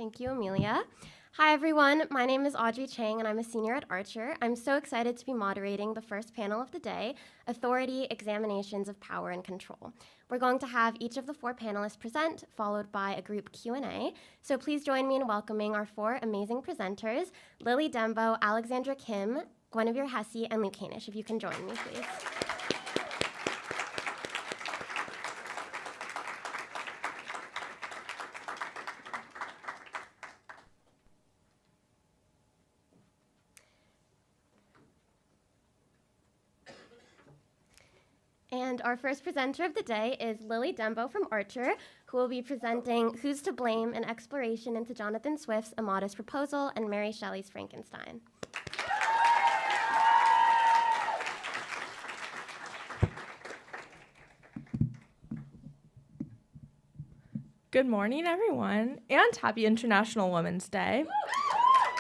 Thank you, Amelia. Hi, everyone. My name is Audrey Chang, and I'm a senior at Archer. I'm so excited to be moderating the first panel of the day, Authority, Examinations of Power and Control. We're going to have each of the 4 panelists present, followed by a group Q&A. So please join me in welcoming our 4 amazing presenters, Lily Dembo, Alexandra Kim, Guinevere Hesse, and Luke Hanish. If you can join me, please. And our first presenter of the day is Lily Dembo from Archer, who will be presenting Who's to Blame? An Exploration into Jonathan Swift's A Modest Proposal and Mary Shelley's Frankenstein. Good morning, everyone, and happy International Women's Day.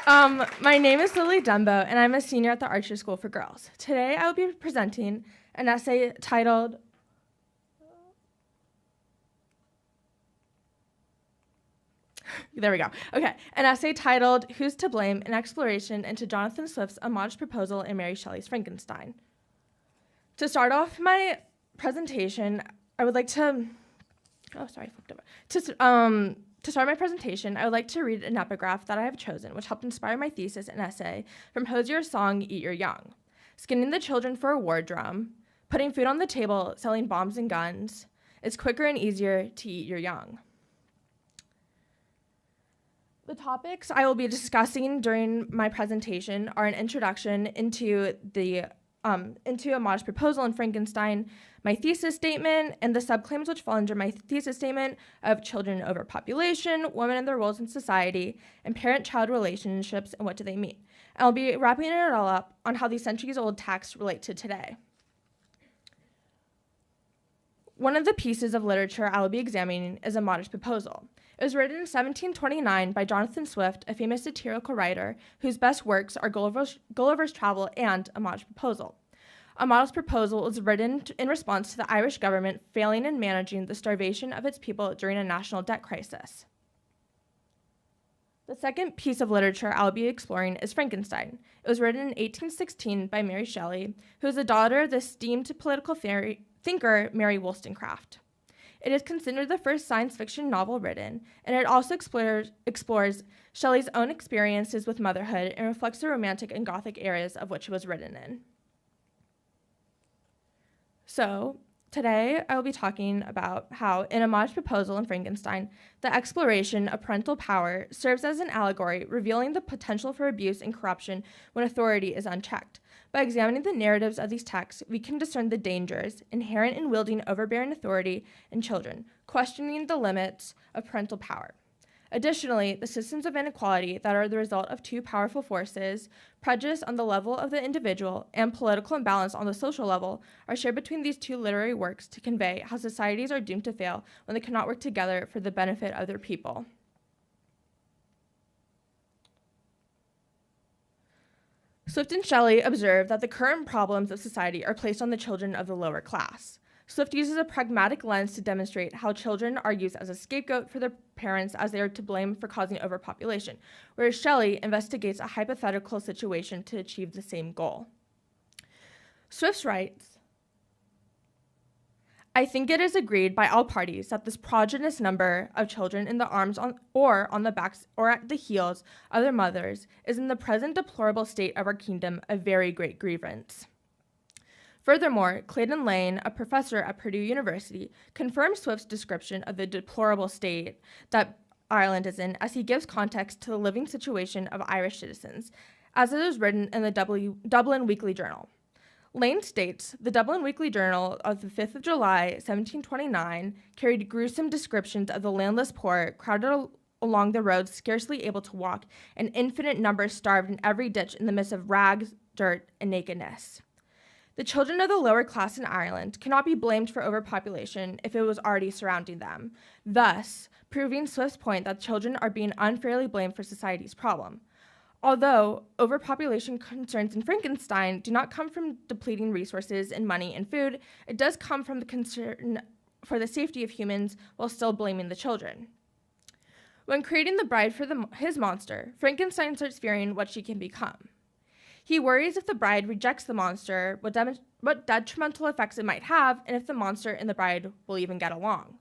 My name is Lily Dembo, and I'm a senior at the Archer School for Girls. Today, I will be presenting an essay titled An essay titled Who's to Blame? An Exploration into Jonathan Swift's A Modest Proposal and Mary Shelley's Frankenstein. To start off my presentation, I would like to To start my presentation, I would like to read an epigraph that I have chosen, which helped inspire my thesis and essay from Hosier's song, Eat Your Young. Skinning the children for a war drum, putting food on the table, selling bombs and guns, it's quicker and easier to eat your young. The topics I will be discussing during my presentation are an introduction into A Modest Proposal and Frankenstein, my thesis statement, and the subclaims which fall under my thesis statement of children and overpopulation, women and their roles in society, and parent-child relationships and what do they mean. And I'll be wrapping it all up on how these centuries-old texts relate to today. One of the pieces of literature I will be examining is A Modest Proposal. It was written in 1729 by Jonathan Swift, a famous satirical writer whose best works are Gulliver's Travel and A Modest Proposal. A Modest Proposal was written in response to the Irish government failing in managing the starvation of its people during a national debt crisis. The second piece of literature I'll be exploring is Frankenstein. It was written in 1816 by Mary Shelley, who is the daughter of the esteemed political thinker Mary Wollstonecraft. It is considered the first science fiction novel written, and it also explores Shelley's own experiences with motherhood and reflects the romantic and gothic eras of which it was written in. So, today I will be talking about how, in A Modest Proposal and Frankenstein, the exploration of parental power serves as an allegory revealing the potential for abuse and corruption when authority is unchecked. By examining the narratives of these texts, we can discern the dangers inherent in wielding overbearing authority in children, questioning the limits of parental power. Additionally, the systems of inequality that are the result of two powerful forces, prejudice on the level of the individual and political imbalance on the social level, are shared between these two literary works to convey how societies are doomed to fail when they cannot work together for the benefit of their people. Swift and Shelley observe that the current problems of society are placed on the children of the lower class. Swift uses a pragmatic lens to demonstrate how children are used as a scapegoat for their parents as they are to blame for causing overpopulation, whereas Shelley investigates a hypothetical situation to achieve the same goal. Swift writes, I think it is agreed by all parties that this prodigious number of children in the arms on the backs or at the heels of their mothers is in the present deplorable state of our kingdom a very great grievance. Furthermore, Clayton Lane, a professor at Purdue University, confirms Swift's description of the deplorable state that Ireland is in as he gives context to the living situation of Irish citizens, as it is written in the Dublin Weekly Journal. Lane states, the Dublin Weekly Journal of the 5th of July, 1729, carried gruesome descriptions of the landless poor crowded along the roads, scarcely able to walk, and infinite numbers starved in every ditch in the midst of rags, dirt, and nakedness. The children of the lower class in Ireland cannot be blamed for overpopulation if it was already surrounding them, thus proving Swift's point that children are being unfairly blamed for society's problem. Although overpopulation concerns in Frankenstein do not come from depleting resources in money and food, it does come from the concern for the safety of humans while still blaming the children. When creating the bride for his monster, Frankenstein starts fearing what she can become. He worries if the bride rejects the monster, what detrimental effects it might have, and if the monster and the bride will even get along.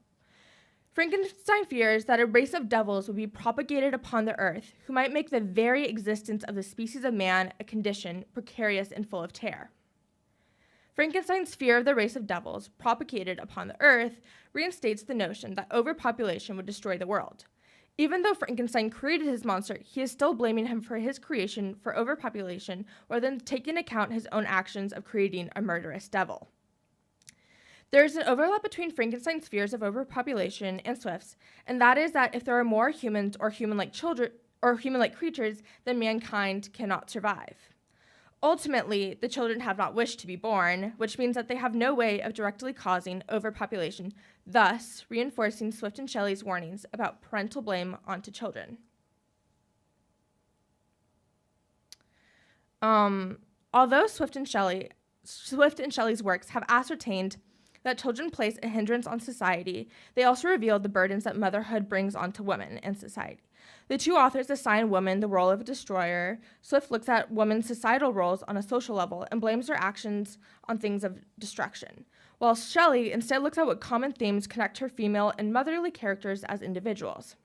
Frankenstein fears that a race of devils will be propagated upon the earth who might make the very existence of the species of man a condition precarious and full of terror. Frankenstein's fear of the race of devils propagated upon the earth reinstates the notion that overpopulation would destroy the world. Even though Frankenstein created his monster, he is still blaming him for his creation for overpopulation rather than taking into account his own actions of creating a murderous devil. There is an overlap between Frankenstein's fears of overpopulation and Swift's, and that is that if there are more humans or human-like children or human-like creatures, then mankind cannot survive. Ultimately, the children have not wished to be born, which means that they have no way of directly causing overpopulation, thus reinforcing Swift and Shelley's warnings about parental blame onto children. Although Swift and Shelley's works have ascertained that children place a hindrance on society, they also reveal the burdens that motherhood brings onto women and society. The two authors assign women the role of a destroyer. Swift looks at women's societal roles on a social level and blames their actions on things of destruction, while Shelley instead looks at what common themes connect her female and motherly characters as individuals.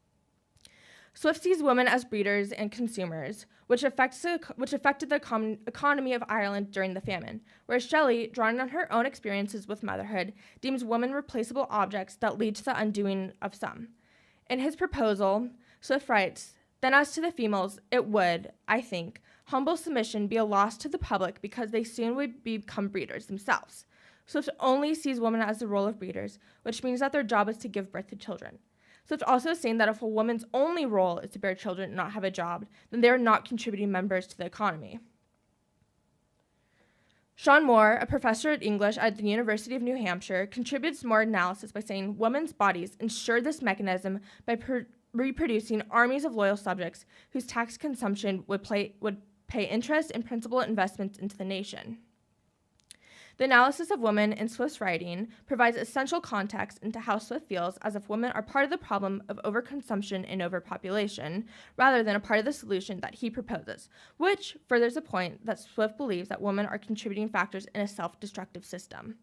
Swift sees women as breeders and consumers, which affected the economy of Ireland during the famine, whereas Shelley, drawing on her own experiences with motherhood, deems women replaceable objects that lead to the undoing of some. In his proposal, Swift writes, "Then as to the females, it would, I think, humble submission be a loss to the public because they soon would become breeders themselves. Swift only sees women as the role of breeders, which means that their job is to give birth to children. Swift also is saying that if a woman's only role is to bear children and not have a job, then they are not contributing members to the economy." Sean Moore, a professor of English at the University of New Hampshire, contributes more analysis by saying women's bodies ensure this mechanism by reproducing armies of loyal subjects whose tax consumption would pay interest and principal investments into the nation. The analysis of women in Swift's writing provides essential context into how Swift feels as if women are part of the problem of overconsumption and overpopulation, rather than a part of the solution that he proposes, which furthers the point that Swift believes that women are contributing factors in a self-destructive system.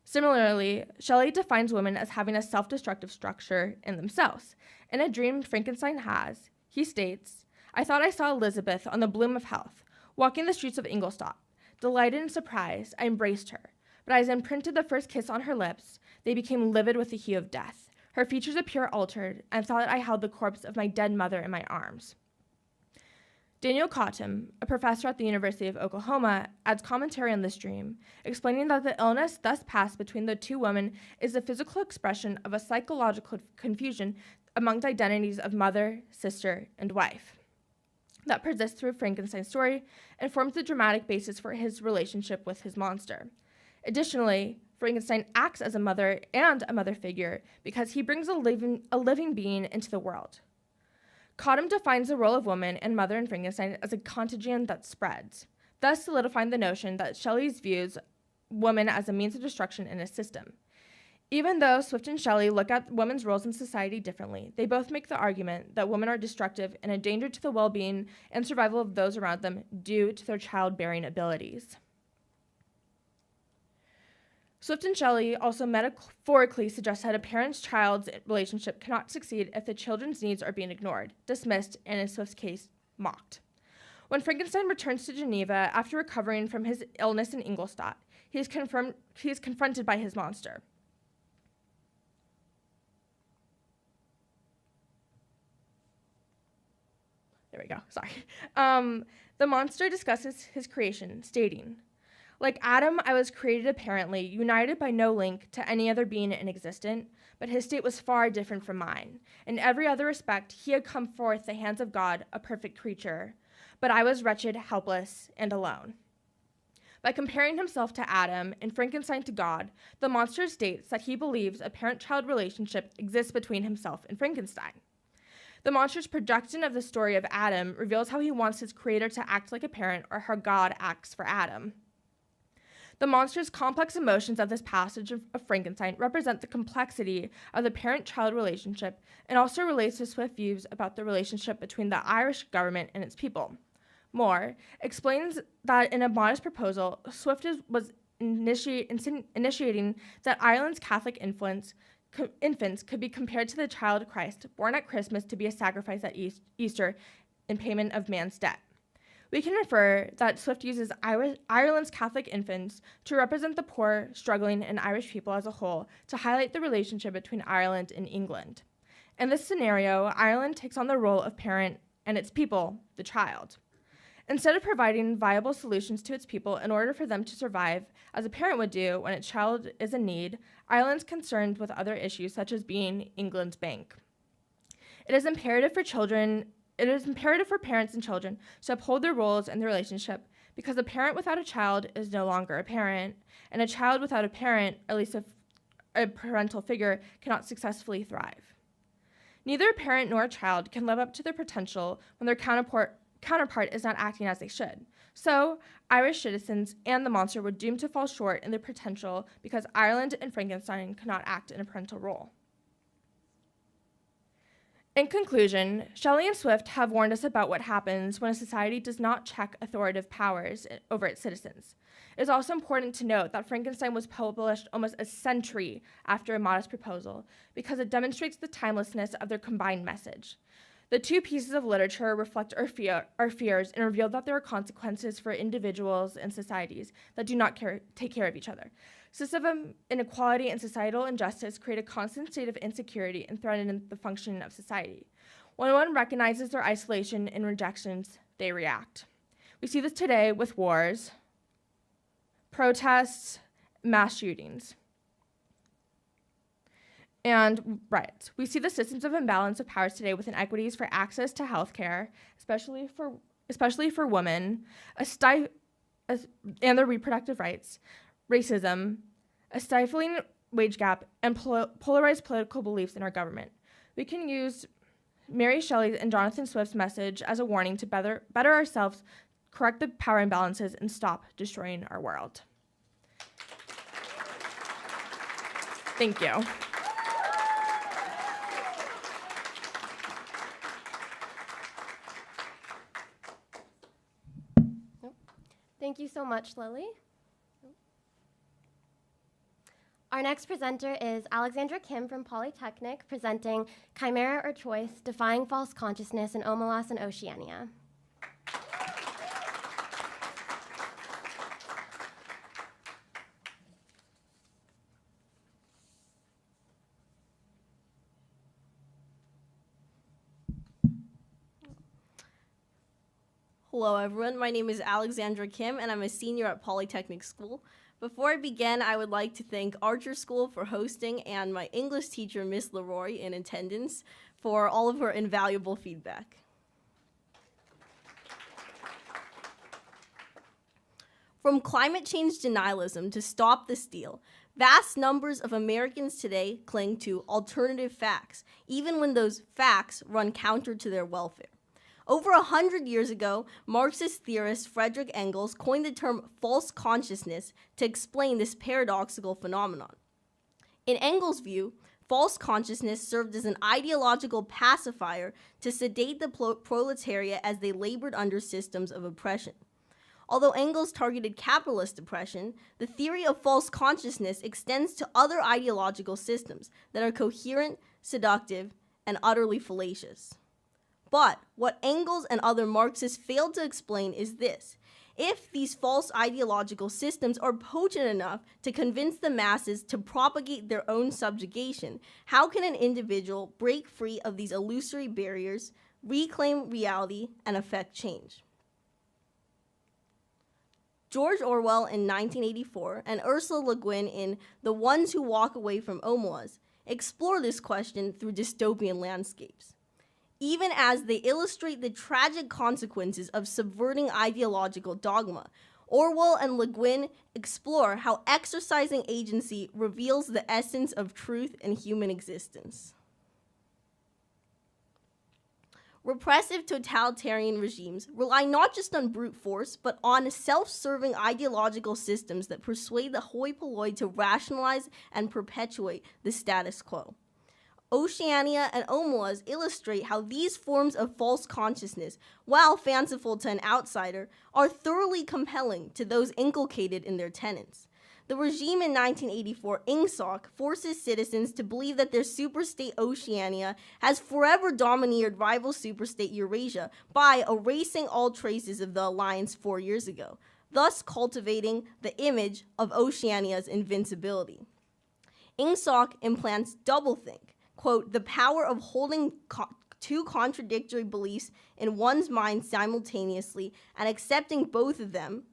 Similarly, Shelley defines women as having a self-destructive structure in themselves. In a dream Frankenstein has, he states, "I thought I saw Elizabeth on the bloom of health, walking the streets of Ingolstadt. Delighted and surprised, I embraced her, but as I imprinted the first kiss on her lips, they became livid with the hue of death. Her features appeared altered, and thought I held the corpse of my dead mother in my arms." Daniel Cottom, a professor at the University of Oklahoma, adds commentary on this dream, explaining that the illness thus passed between the two women is the physical expression of a psychological confusion among the identities of mother, sister, and wife that persists through Frankenstein's story and forms the dramatic basis for his relationship with his monster. Additionally, Frankenstein acts as a mother and a mother figure because he brings a living being into the world. Cottam defines the role of woman and mother in Frankenstein as a contagion that spreads, thus solidifying the notion that Shelley views woman as a means of destruction in a system. Even though Swift and Shelley look at women's roles in society differently, they both make the argument that women are destructive and a danger to the well-being and survival of those around them due to their childbearing abilities. Swift and Shelley also metaphorically suggest that a parent-child relationship cannot succeed if the children's needs are being ignored, dismissed, and in Swift's case, mocked. When Frankenstein returns to Geneva after recovering from his illness in Ingolstadt, he is confronted by his monster. There we go, sorry. The monster discusses his creation, stating, "Like Adam, I was created apparently, united by no link to any other being in existence, but his state was far different from mine. In every other respect, he had come forth the hands of God, a perfect creature, but I was wretched, helpless, and alone." By comparing himself to Adam and Frankenstein to God, the monster states that he believes a parent-child relationship exists between himself and Frankenstein. The monster's projection of the story of Adam reveals how he wants his creator to act like a parent or how God acts for Adam. The monster's complex emotions of this passage of Frankenstein represent the complexity of the parent-child relationship and also relates to Swift's views about the relationship between the Irish government and its people. Moore explains that in a modest proposal, Swift was initiating that Ireland's Catholic infants could be compared to the child Christ, born at Christmas to be a sacrifice at Easter in payment of man's debt. We can infer that Swift uses Ireland's Catholic infants to represent the poor, struggling, and Irish people as a whole to highlight the relationship between Ireland and England. In this scenario, Ireland takes on the role of parent and its people, the child. Instead of providing viable solutions to its people in order for them to survive, as a parent would do when its child is in need, Ireland's concerned with other issues such as being England's bank. It is imperative for parents and children to uphold their roles in the relationship because a parent without a child is no longer a parent, and a child without a parent, at least a parental figure, cannot successfully thrive. Neither a parent nor a child can live up to their potential when their counterpart is not acting as they should. So, Irish citizens and the monster were doomed to fall short in their potential because Ireland and Frankenstein could not act in a parental role. In conclusion, Shelley and Swift have warned us about what happens when a society does not check authoritative powers over its citizens. It is also important to note that Frankenstein was published almost a century after A Modest Proposal because it demonstrates the timelessness of their combined message. The two pieces of literature reflect our fears and reveal that there are consequences for individuals and societies that do not take care of each other. Systemic inequality and societal injustice create a constant state of insecurity and threaten the functioning of society. When one recognizes their isolation and rejections, they react. We see this today with wars, protests, mass shootings, and riots. We see the systems of imbalance of powers today with inequities for access to health care, especially for women, and their reproductive rights, racism, a stifling wage gap, and polarized political beliefs in our government. We can use Mary Shelley's and Jonathan Swift's message as a warning to better ourselves, correct the power imbalances, and stop destroying our world. Thank you. Thank you so much, Lily. Our next presenter is Alexandra Kim from Polytechnic, presenting Chimera or Choice, Defying False Consciousness in Omelas and Oceania. Hello everyone, my name is Alexandra Kim and I'm a senior at Polytechnic School. Before I begin, I would like to thank Archer School for hosting and my English teacher, Miss Leroy, in attendance for all of her invaluable feedback. From climate change denialism to stop the steal, vast numbers of Americans today cling to alternative facts, even when those facts run counter to their welfare. Over 100 years ago, Marxist theorist Friedrich Engels coined the term false consciousness to explain this paradoxical phenomenon. In Engels' view, false consciousness served as an ideological pacifier to sedate the proletariat as they labored under systems of oppression. Although Engels targeted capitalist oppression, the theory of false consciousness extends to other ideological systems that are coherent, seductive, and utterly fallacious. But what Engels and other Marxists failed to explain is this. If these false ideological systems are potent enough to convince the masses to propagate their own subjugation, how can an individual break free of these illusory barriers, reclaim reality, and affect change? George Orwell in 1984 and Ursula Le Guin in The Ones Who Walk Away from Omelas explore this question through dystopian landscapes. Even as they illustrate the tragic consequences of subverting ideological dogma, Orwell and Le Guin explore how exercising agency reveals the essence of truth and human existence. Repressive totalitarian regimes rely not just on brute force, but on self-serving ideological systems that persuade the hoi polloi to rationalize and perpetuate the status quo. Oceania and Omelas illustrate how these forms of false consciousness, while fanciful to an outsider, are thoroughly compelling to those inculcated in their tenets. The regime in 1984, Ingsoc, forces citizens to believe that their superstate Oceania has forever domineered rival superstate Eurasia by erasing all traces of the alliance 4 years ago, thus cultivating the image of Oceania's invincibility. Ingsoc implants doublethink, quote, the power of holding two contradictory beliefs in one's mind simultaneously and accepting both of them,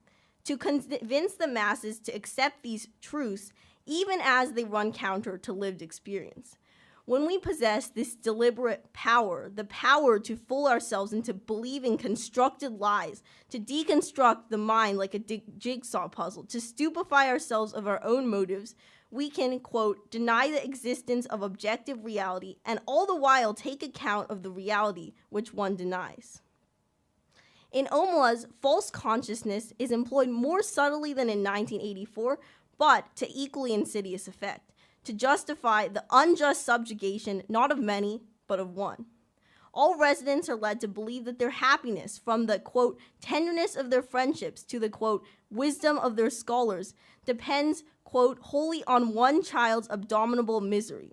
to convince the masses to accept these truths even as they run counter to lived experience. When we possess this deliberate power, the power to fool ourselves into believing constructed lies, to deconstruct the mind like a jigsaw puzzle, to stupefy ourselves of our own motives, we can, quote, deny the existence of objective reality and all the while take account of the reality which one denies. In Omelas, false consciousness is employed more subtly than in 1984, but to equally insidious effect, to justify the unjust subjugation not of many, but of one. All residents are led to believe that their happiness, from the, quote, tenderness of their friendships to the, quote, wisdom of their scholars, depends, quote, wholly on one child's abominable misery.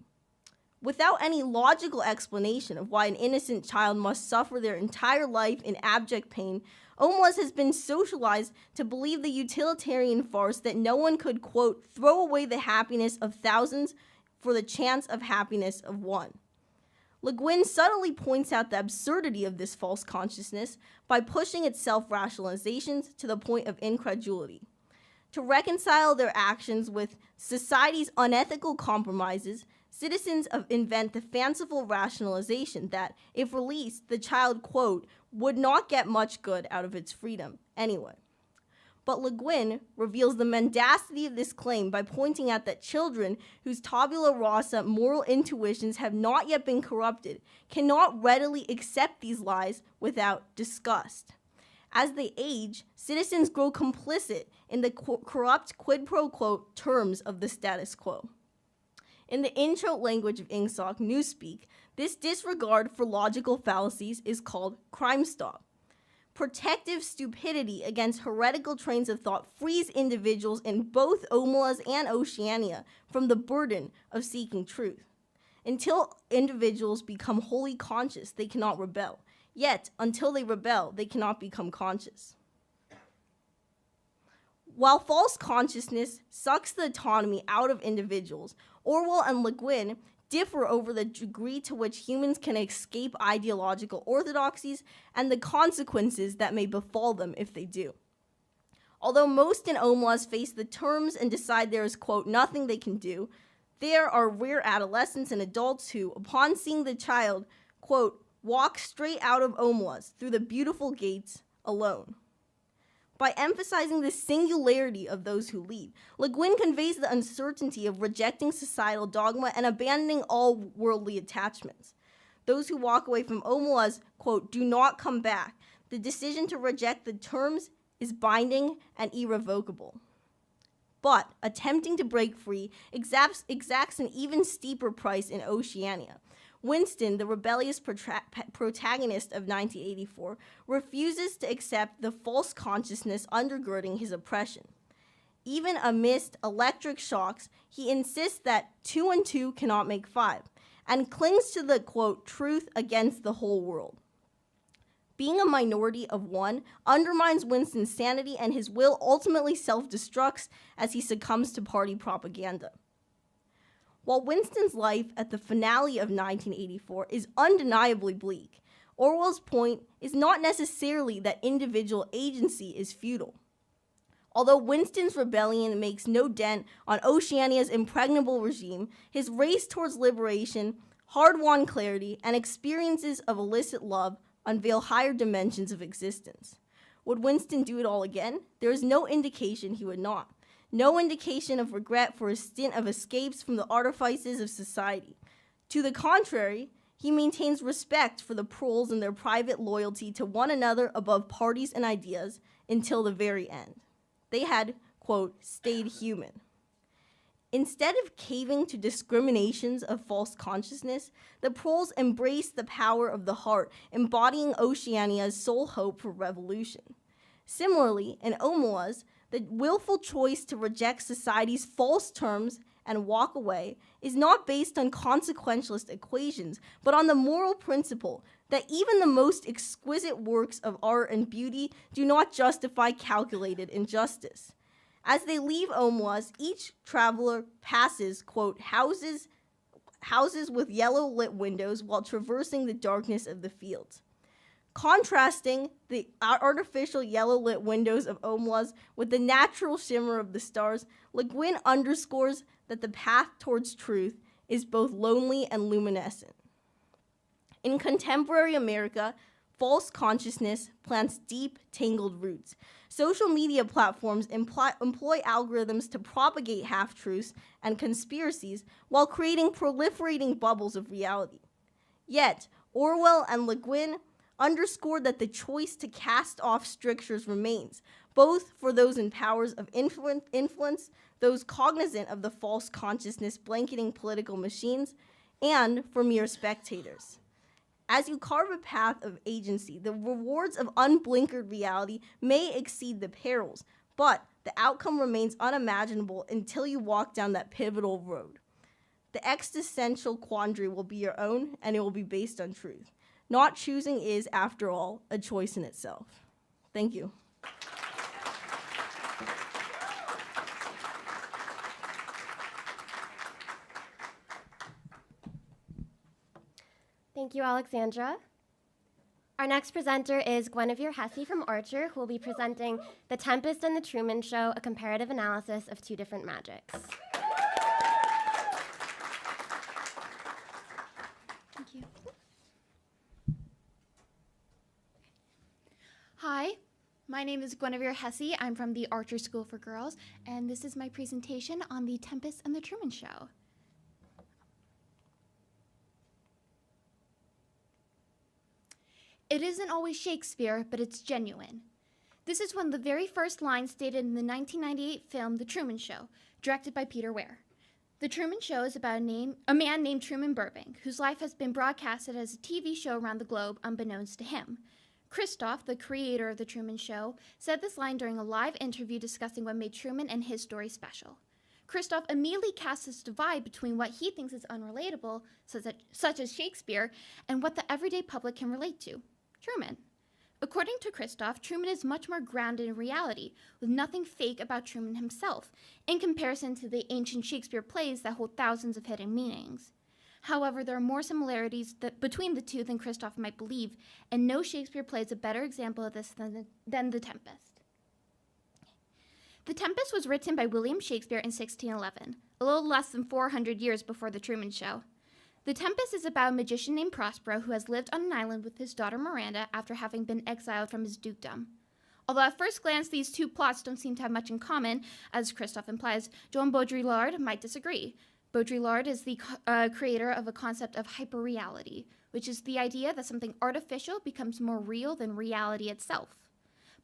Without any logical explanation of why an innocent child must suffer their entire life in abject pain, Omelas has been socialized to believe the utilitarian farce that no one could, quote, throw away the happiness of thousands for the chance of happiness of one. Le Guin subtly points out the absurdity of this false consciousness by pushing its self-rationalizations to the point of incredulity. To reconcile their actions with society's unethical compromises, citizens invent the fanciful rationalization that, if released, the child, quote, would not get much good out of its freedom anyway. But Le Guin reveals the mendacity of this claim by pointing out that children whose tabula rasa moral intuitions have not yet been corrupted cannot readily accept these lies without disgust. As they age, citizens grow complicit in the corrupt quid pro quo terms of the status quo. In the intro language of Ingsoc, Newspeak, this disregard for logical fallacies is called crime stop. Protective stupidity against heretical trains of thought frees individuals in both Omelas and Oceania from the burden of seeking truth. Until individuals become wholly conscious, they cannot rebel. Yet, until they rebel, they cannot become conscious. While false consciousness sucks the autonomy out of individuals, Orwell and Le Guin differ over the degree to which humans can escape ideological orthodoxies and the consequences that may befall them if they do. Although most in Omelas face the terms and decide there is, quote, nothing they can do, there are rare adolescents and adults who, upon seeing the child, quote, walk straight out of Omelas through the beautiful gates alone. By emphasizing the singularity of those who lead, Le Guin conveys the uncertainty of rejecting societal dogma and abandoning all worldly attachments. Those who walk away from Omelas, quote, do not come back. The decision to reject the terms is binding and irrevocable. But attempting to break free exacts an even steeper price in Oceania. Winston, the rebellious protagonist of 1984, refuses to accept the false consciousness undergirding his oppression. Even amidst electric shocks, he insists that 2 and 2 cannot make 5, and clings to the, quote, truth against the whole world. Being a minority of one undermines Winston's sanity, and his will ultimately self-destructs as he succumbs to party propaganda. While Winston's life at the finale of 1984 is undeniably bleak, Orwell's point is not necessarily that individual agency is futile. Although Winston's rebellion makes no dent on Oceania's impregnable regime, his race towards liberation, hard-won clarity, and experiences of illicit love unveil higher dimensions of existence. Would Winston do it all again? There is no indication he would not. No indication of regret for his stint of escapes from the artifices of society. To the contrary, He maintains respect for the proles and their private loyalty to one another above parties and ideas until the very end. They had, quote, stayed human. Instead of caving to discriminations of false consciousness, the proles embraced the power of the heart, embodying Oceania's sole hope for revolution. Similarly, in Oumuamua, the willful choice to reject society's false terms and walk away is not based on consequentialist equations, but on the moral principle that even the most exquisite works of art and beauty do not justify calculated injustice. As they leave Oumuamua, each traveler passes, quote, houses with yellow-lit windows while traversing the darkness of the fields. Contrasting the artificial yellow-lit windows of Oumuamua with the natural shimmer of the stars, Le Guin underscores that the path towards truth is both lonely and luminescent. In contemporary America, false consciousness plants deep, tangled roots. Social media platforms employ algorithms to propagate half-truths and conspiracies while creating proliferating bubbles of reality. Yet, Orwell and Le Guin underscored that the choice to cast off strictures remains, both for those in powers of influence, those cognizant of the false consciousness blanketing political machines, and for mere spectators. As you carve a path of agency, the rewards of unblinkered reality may exceed the perils, but the outcome remains unimaginable until you walk down that pivotal road. The existential quandary will be your own, and it will be based on truth. Not choosing is, after all, a choice in itself. Thank you. Thank you, Alexandra. Our next presenter is Guinevere Hesse from Archer, who will be presenting The Tempest and the Truman Show, a comparative analysis of two different magics. Thank you. Hi, my name is Guinevere Hesse. I'm from the Archer School for Girls, and this is my presentation on The Tempest and the Truman Show. It isn't always Shakespeare, but it's genuine. This is one of the very first lines stated in the 1998 film The Truman Show, directed by Peter Weir. The Truman Show is about a man named Truman Burbank, whose life has been broadcasted as a TV show around the globe unbeknownst to him. Christoph, the creator of The Truman Show, said this line during a live interview discussing what made Truman and his story special. Christoph immediately casts this divide between what he thinks is unrelatable, such as Shakespeare, and what the everyday public can relate to. Truman. According to Christoph, Truman is much more grounded in reality, with nothing fake about Truman himself, in comparison to the ancient Shakespeare plays that hold thousands of hidden meanings. However, there are more similarities between the two than Christoph might believe, and no Shakespeare play is a better example of this than The Tempest. The Tempest was written by William Shakespeare in 1611, a little less than 400 years before The Truman Show. The Tempest is about a magician named Prospero who has lived on an island with his daughter Miranda after having been exiled from his dukedom. Although at first glance these two plots don't seem to have much in common, as Christoph implies, John Baudrillard might disagree. Baudrillard is the creator of a concept of hyperreality, which is the idea that something artificial becomes more real than reality itself.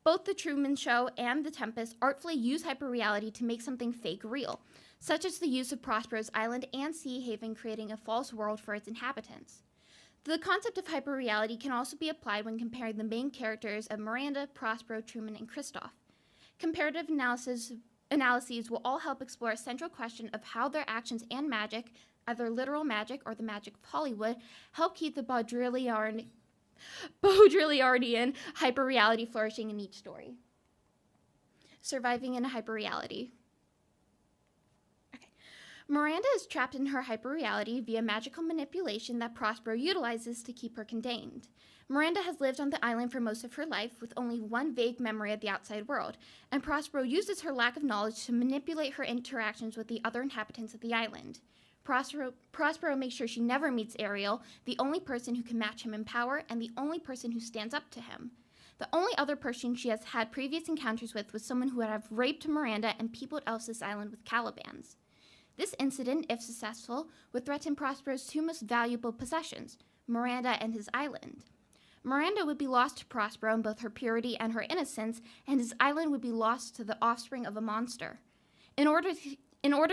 Both The Truman Show and The Tempest artfully use hyperreality to make something fake real, such as the use of Prospero's island and sea haven creating a false world for its inhabitants. The concept of hyperreality can also be applied when comparing the main characters of Miranda, Prospero, Truman, and Christoph. Comparative analyses will all help explore a central question of how their actions and magic, either literal magic or the magic of Hollywood, help keep the Baudrillardian hyperreality flourishing in each story. Surviving in a hyperreality. Miranda is trapped in her hyperreality via magical manipulation that Prospero utilizes to keep her contained. Miranda has lived on the island for most of her life with only one vague memory of the outside world, and Prospero uses her lack of knowledge to manipulate her interactions with the other inhabitants of the island. Prospero makes sure she never meets Ariel, the only person who can match him in power and the only person who stands up to him. The only other person she has had previous encounters with was someone who would have raped Miranda and peopled Elsa's island with Calibans. This incident, if successful, would threaten Prospero's two most valuable possessions, Miranda and his island. Miranda would be lost to Prospero in both her purity and her innocence, and his island would be lost to the offspring of a monster. In order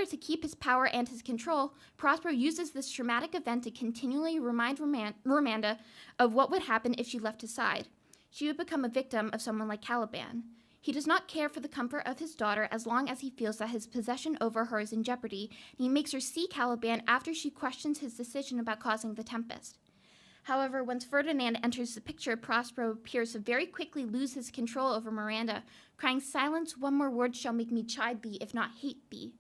to keep his power and his control, Prospero uses this traumatic event to continually remind Miranda of what would happen if she left his side. She would become a victim of someone like Caliban. He does not care for the comfort of his daughter as long as he feels that his possession over her is in jeopardy, and he makes her see Caliban after she questions his decision about causing the tempest. However, once Ferdinand enters the picture, Prospero appears to very quickly lose his control over Miranda, crying, "Silence, one more word shall make me chide thee, if not hate thee."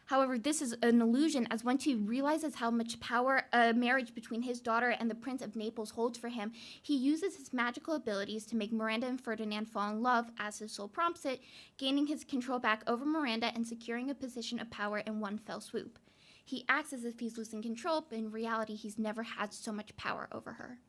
However, this is an illusion, as once he realizes how much power a marriage between his daughter and the Prince of Naples holds for him, he uses his magical abilities to make Miranda and Ferdinand fall in love, as his soul prompts it, gaining his control back over Miranda and securing a position of power in one fell swoop. He acts as if he's losing control, but in reality, he's never had so much power over her.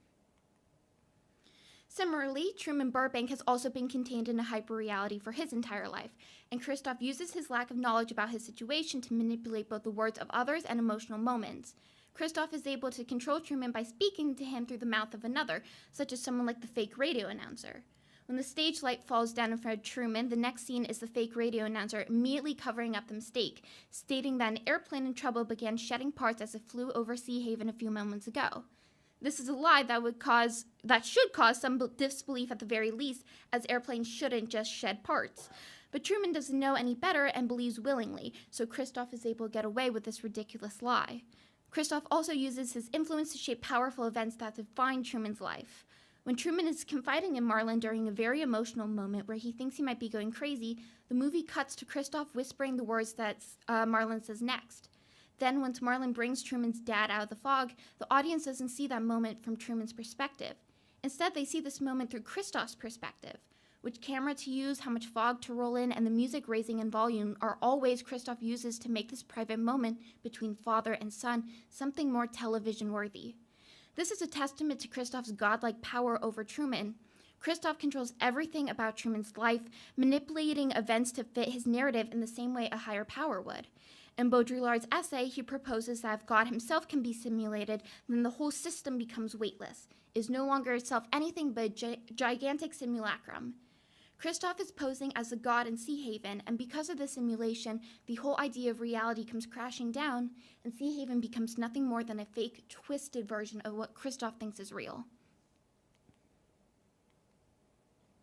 Similarly, Truman Burbank has also been contained in a hyperreality for his entire life, and Christoph uses his lack of knowledge about his situation to manipulate both the words of others and emotional moments. Christoph is able to control Truman by speaking to him through the mouth of another, such as someone like the fake radio announcer. When the stage light falls down in front of Truman, the next scene is the fake radio announcer immediately covering up the mistake, stating that an airplane in trouble began shedding parts as it flew over Sea Haven a few moments ago. This is a lie that should cause some disbelief at the very least, as airplanes shouldn't just shed parts. But Truman doesn't know any better and believes willingly, so Christoph is able to get away with this ridiculous lie. Christoph also uses his influence to shape powerful events that define Truman's life. When Truman is confiding in Marlon during a very emotional moment where he thinks he might be going crazy, the movie cuts to Christoph whispering the words that Marlon says next. Then, once Marlon brings Truman's dad out of the fog, the audience doesn't see that moment from Truman's perspective. Instead, they see this moment through Christoph's perspective. Which camera to use, how much fog to roll in, and the music raising in volume are all ways Christoph uses to make this private moment between father and son something more television-worthy. This is a testament to Christoph's godlike power over Truman. Christoph controls everything about Truman's life, manipulating events to fit his narrative in the same way a higher power would. In Baudrillard's essay, he proposes that if God himself can be simulated, then the whole system becomes weightless, is no longer itself anything but a gigantic simulacrum. Christoph is posing as the god in Sea Haven, and because of this simulation, the whole idea of reality comes crashing down, and Sea Haven becomes nothing more than a fake, twisted version of what Christoph thinks is real.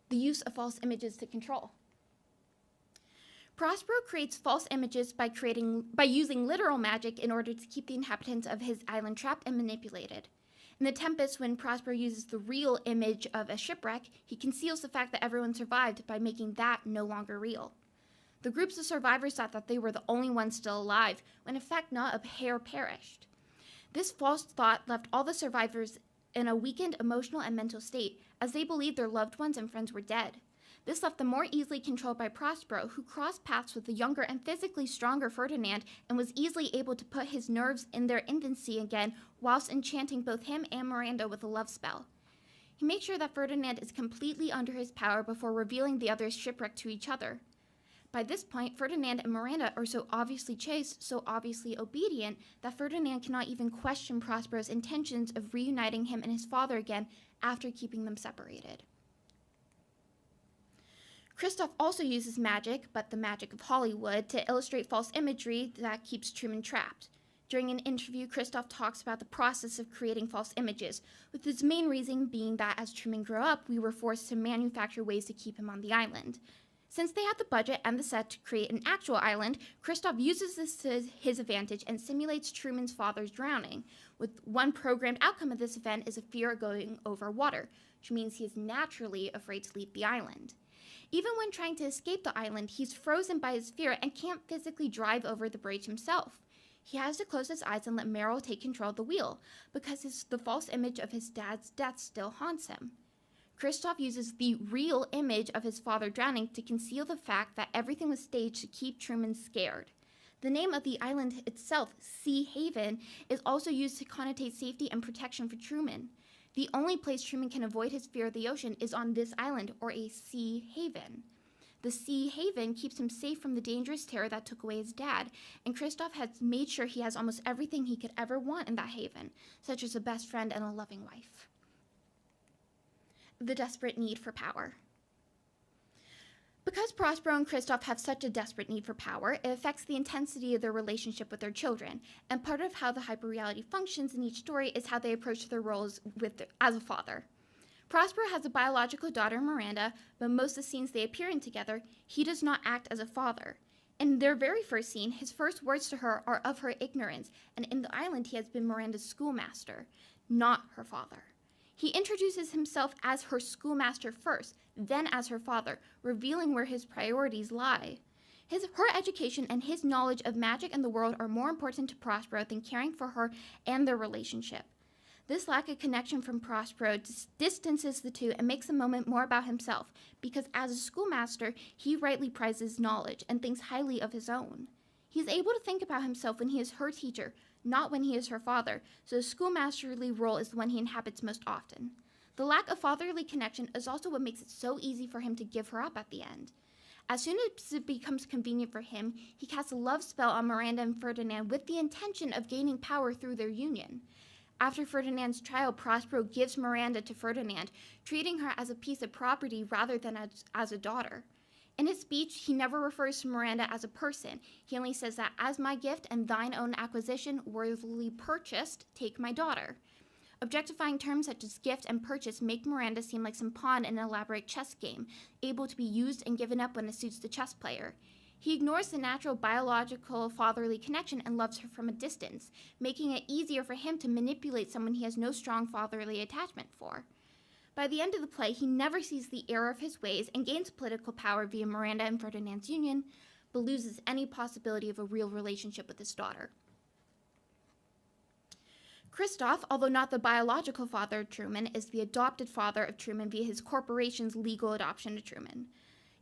The use of false images to control. Prospero creates false images by using literal magic in order to keep the inhabitants of his island trapped and manipulated. In The Tempest, when Prospero uses the real image of a shipwreck, he conceals the fact that everyone survived by making that no longer real. The groups of survivors thought that they were the only ones still alive, when in fact not a pair perished. This false thought left all the survivors in a weakened emotional and mental state, as they believed their loved ones and friends were dead. This left them more easily controlled by Prospero, who crossed paths with the younger and physically stronger Ferdinand and was easily able to put his nerves in their infancy again whilst enchanting both him and Miranda with a love spell. He makes sure that Ferdinand is completely under his power before revealing the others shipwrecked to each other. By this point, Ferdinand and Miranda are so obviously chaste, so obviously obedient, that Ferdinand cannot even question Prospero's intentions of reuniting him and his father again after keeping them separated. Christoph also uses magic, but the magic of Hollywood, to illustrate false imagery that keeps Truman trapped. During an interview, Christoph talks about the process of creating false images, with his main reason being that as Truman grew up, we were forced to manufacture ways to keep him on the island. Since they had the budget and the set to create an actual island, Christoph uses this to his advantage and simulates Truman's father's drowning, with one programmed outcome of this event is a fear of going over water, which means he is naturally afraid to leave the island. Even when trying to escape the island, he's frozen by his fear and can't physically drive over the bridge himself. He has to close his eyes and let Meryl take control of the wheel, because the false image of his dad's death still haunts him. Christoph uses the real image of his father drowning to conceal the fact that everything was staged to keep Truman scared. The name of the island itself, Sea Haven, is also used to connotate safety and protection for Truman. The only place Truman can avoid his fear of the ocean is on this island, or a sea haven. The sea haven keeps him safe from the dangerous terror that took away his dad, and Kristoff has made sure he has almost everything he could ever want in that haven, such as a best friend and a loving wife. The desperate need for power. Because Prospero and Kristoff have such a desperate need for power, it affects the intensity of their relationship with their children, and part of how the hyperreality functions in each story is how they approach their roles as a father. Prospero has a biological daughter, Miranda, but most of the scenes they appear in together, he does not act as a father. In their very first scene, his first words to her are of her ignorance, and in the island he has been Miranda's schoolmaster, not her father. He introduces himself as her schoolmaster first, then as her father, revealing where his priorities lie. Her education and his knowledge of magic and the world are more important to Prospero than caring for her and their relationship. This lack of connection from Prospero distances the two and makes the moment more about himself, because as a schoolmaster, he rightly prizes knowledge and thinks highly of his own. He is able to think about himself when he is her teacher, not when he is her father, so the schoolmasterly role is the one he inhabits most often. The lack of fatherly connection is also what makes it so easy for him to give her up at the end. As soon as it becomes convenient for him, he casts a love spell on Miranda and Ferdinand with the intention of gaining power through their union. After Ferdinand's trial, Prospero gives Miranda to Ferdinand, treating her as a piece of property rather than as a daughter. In his speech, he never refers to Miranda as a person. He only says that, as my gift and thine own acquisition, worthily purchased, take my daughter. Objectifying terms such as gift and purchase make Miranda seem like some pawn in an elaborate chess game, able to be used and given up when it suits the chess player. He ignores the natural biological fatherly connection and loves her from a distance, making it easier for him to manipulate someone he has no strong fatherly attachment for. By the end of the play, he never sees the error of his ways and gains political power via Miranda and Ferdinand's union, but loses any possibility of a real relationship with his daughter. Kristoff, although not the biological father of Truman, is the adopted father of Truman via his corporation's legal adoption of Truman.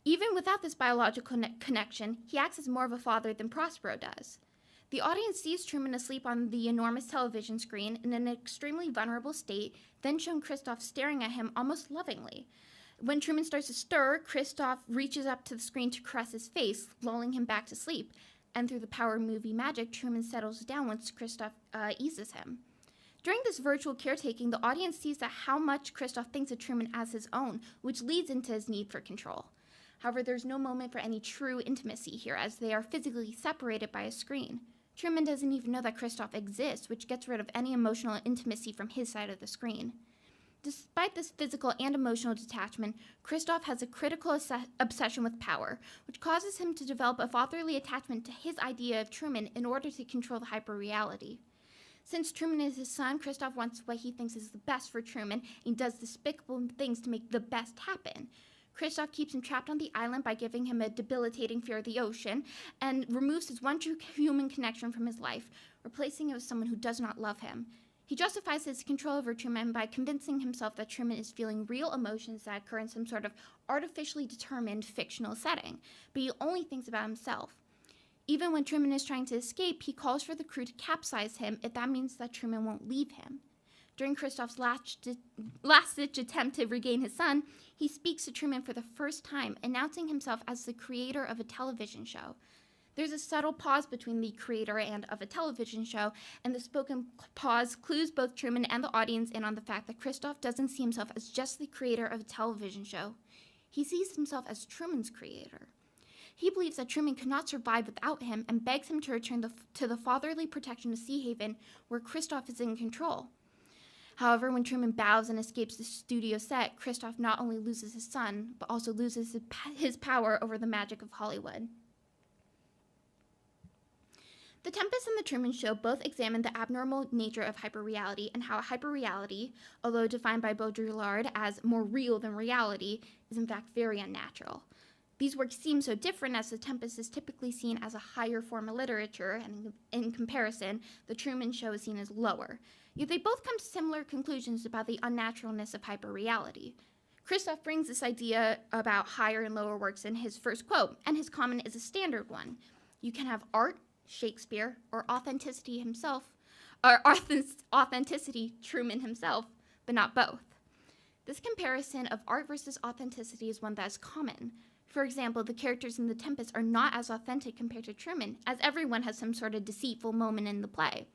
Even without this biological connection, he acts as more of a father than Prospero does. The audience sees Truman asleep on the enormous television screen in an extremely vulnerable state, then shown Kristoff staring at him almost lovingly. When Truman starts to stir, Kristoff reaches up to the screen to caress his face, lulling him back to sleep. And through the power of movie magic, Truman settles down once Kristoff eases him. During this virtual caretaking, the audience sees that how much Kristoff thinks of Truman as his own, which leads into his need for control. However, there's no moment for any true intimacy here, as they are physically separated by a screen. Truman doesn't even know that Kristoff exists, which gets rid of any emotional intimacy from his side of the screen. Despite this physical and emotional detachment, Kristoff has a critical obsession with power, which causes him to develop a fatherly attachment to his idea of Truman in order to control the hyperreality. Since Truman is his son, Kristoff wants what he thinks is the best for Truman and does despicable things to make the best happen. Kristoff keeps him trapped on the island by giving him a debilitating fear of the ocean and removes his one true human connection from his life, replacing it with someone who does not love him. He justifies his control over Truman by convincing himself that Truman is feeling real emotions that occur in some sort of artificially determined fictional setting, but he only thinks about himself. Even when Truman is trying to escape, he calls for the crew to capsize him if that means that Truman won't leave him. During Kristoff's last-ditch attempt to regain his son, he speaks to Truman for the first time, announcing himself as the creator of a television show. There's a subtle pause between the creator and of a television show, and the spoken pause clues both Truman and the audience in on the fact that Kristoff doesn't see himself as just the creator of a television show. He sees himself as Truman's creator. He believes that Truman could not survive without him and begs him to return to the fatherly protection of Sea Haven, where Kristoff is in control. However, when Truman bows and escapes the studio set, Kristoff not only loses his son, but also loses his power over the magic of Hollywood. The Tempest and The Truman Show both examine the abnormal nature of hyperreality and how hyperreality, although defined by Baudrillard as more real than reality, is in fact very unnatural. These works seem so different as The Tempest is typically seen as a higher form of literature, and in comparison, The Truman Show is seen as lower. Yet they both come to similar conclusions about the unnaturalness of hyperreality. Kristoff brings this idea about higher and lower works in his first quote, and his comment is a standard one. You can have art, Shakespeare, or authenticity, Truman himself, but not both. This comparison of art versus authenticity is one that is common. For example, the characters in The Tempest are not as authentic compared to Truman, as everyone has some sort of deceitful moment in the play.